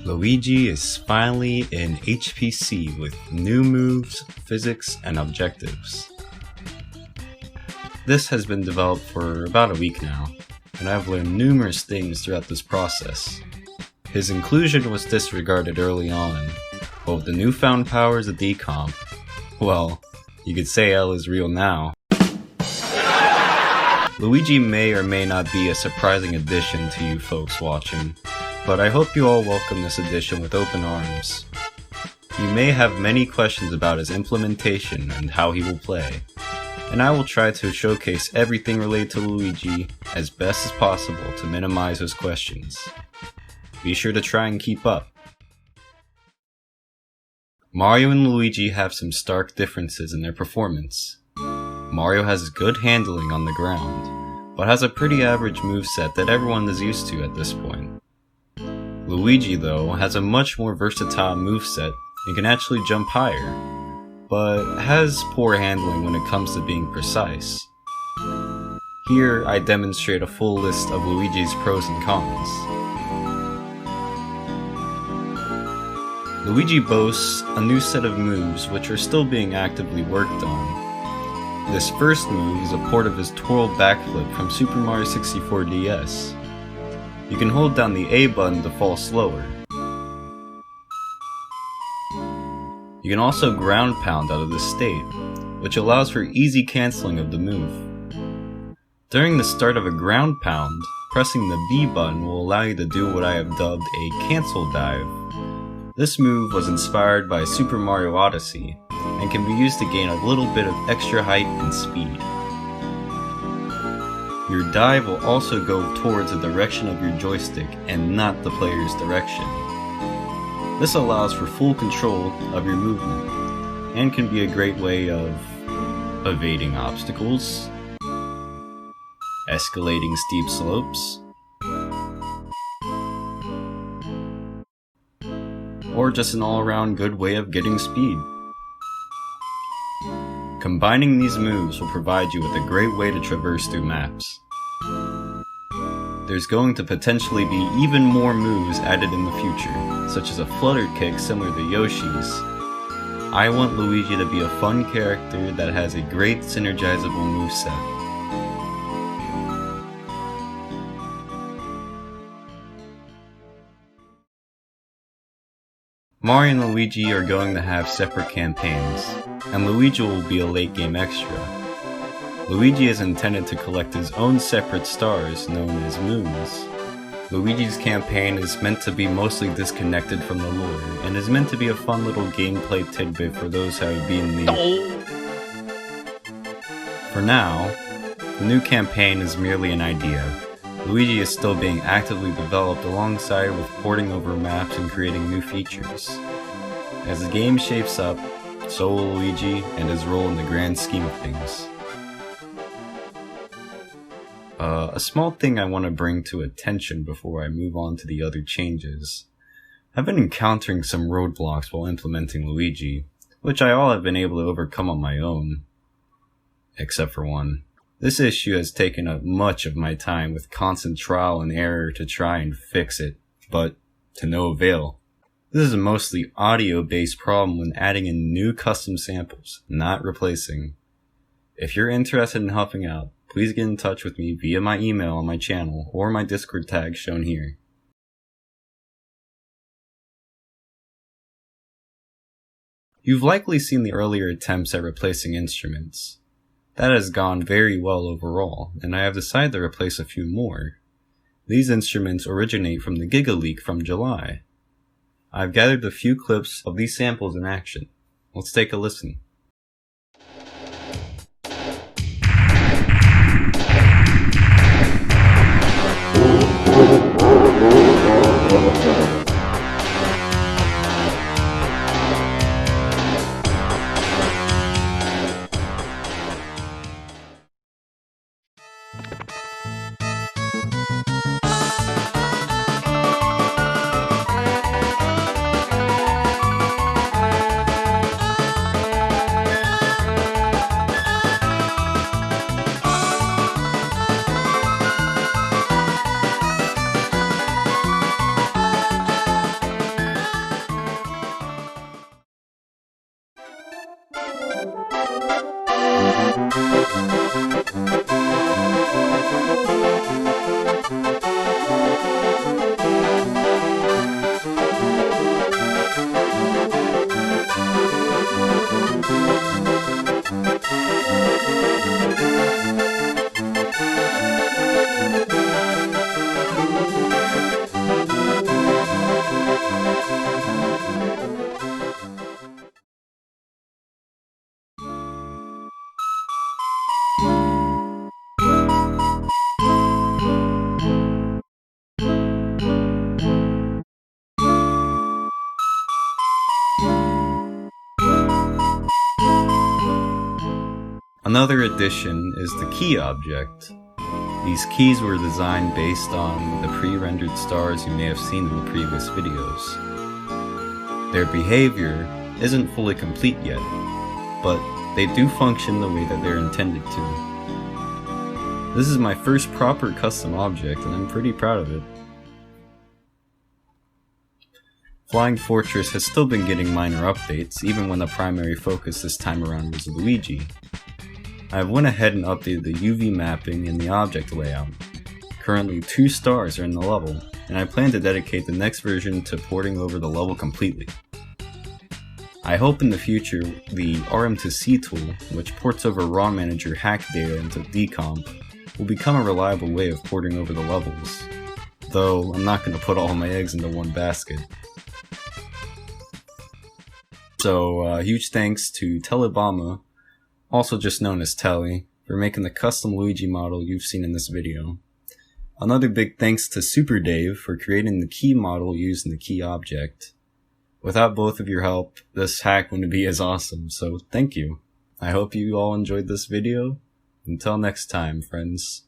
Luigi is finally in HPC with new moves, physics, and objectives. This has been developed for about a week now, and I've learned numerous things throughout this process. His inclusion was disregarded early on, but with the newfound powers of Decomp, well, you could say L is real now. Luigi may or may not be a surprising addition to you folks watching, but I hope you all welcome this addition with open arms. You may have many questions about his implementation and how he will play, and I will try to showcase everything related to Luigi as best as possible to minimize those questions. Be sure to try and keep up. Mario and Luigi have some stark differences in their performance. Mario has good handling on the ground, but has a pretty average moveset that everyone is used to at this point. Luigi, though, has a much more versatile moveset and can actually jump higher, but has poor handling when it comes to being precise. Here, I demonstrate a full list of Luigi's pros and cons. Luigi boasts a new set of moves which are still being actively worked on. This first move is a port of his twirl backflip from Super Mario 64 DS. You can hold down the A button to fall slower. You can also ground pound out of this state, which allows for easy cancelling of the move. During the start of a ground pound, pressing the B button will allow you to do what I have dubbed a cancel dive. This move was inspired by Super Mario Odyssey, and can be used to gain a little bit of extra height and speed. Your dive will also go towards the direction of your joystick and not the player's direction. This allows for full control of your movement, and can be a great way of evading obstacles, escalating steep slopes, or just an all-around good way of getting speed. Combining these moves will provide you with a great way to traverse through maps. There's going to potentially be even more moves added in the future, such as a flutter kick similar to Yoshi's. I want Luigi to be a fun character that has a great synergizable moveset. Mario and Luigi are going to have separate campaigns, and Luigi will be a late game extra. Luigi is intended to collect his own separate stars known as moons. Luigi's campaign is meant to be mostly disconnected from the lore, and is meant to be a fun little gameplay tidbit for those who have been For now, the new campaign is merely an idea. Luigi is still being actively developed alongside with porting over maps and creating new features. As the game shapes up, so will Luigi and his role in the grand scheme of things. A small thing I want to bring to attention before I move on to the other changes. I've been encountering some roadblocks while implementing Luigi, which I all have been able to overcome on my own. Except for one. This issue has taken up much of my time with constant trial and error to try and fix it, but to no avail. This is a mostly audio-based problem when adding in new custom samples, not replacing. If you're interested in helping out, please get in touch with me via my email on my channel or my Discord tag shown here. You've likely seen the earlier attempts at replacing instruments. That has gone very well overall, and I have decided to replace a few more. These instruments originate from the Giga Leak from July. I've gathered a few clips of these samples in action. Let's take a listen. Another addition is the key object. These keys were designed based on the pre-rendered stars you may have seen in the previous videos. Their behavior isn't fully complete yet, but they do function the way that they're intended to. This is my first proper custom object, and I'm pretty proud of it. Flying Fortress has still been getting minor updates, even when the primary focus this time around was Luigi. I went ahead and updated the UV mapping and the object layout. Currently 2 stars are in the level, and I plan to dedicate the next version to porting over the level completely. I hope in the future the RM2C tool, which ports over raw manager hack data into Decomp, will become a reliable way of porting over the levels, though I'm not going to put all my eggs into one basket. So huge thanks to Telebama, also just known as Telly, for making the custom Luigi model you've seen in this video. Another big thanks to Super Dave for creating the key model used in the key object. Without both of your help, this hack wouldn't be as awesome, so thank you. I hope you all enjoyed this video. Until next time, friends.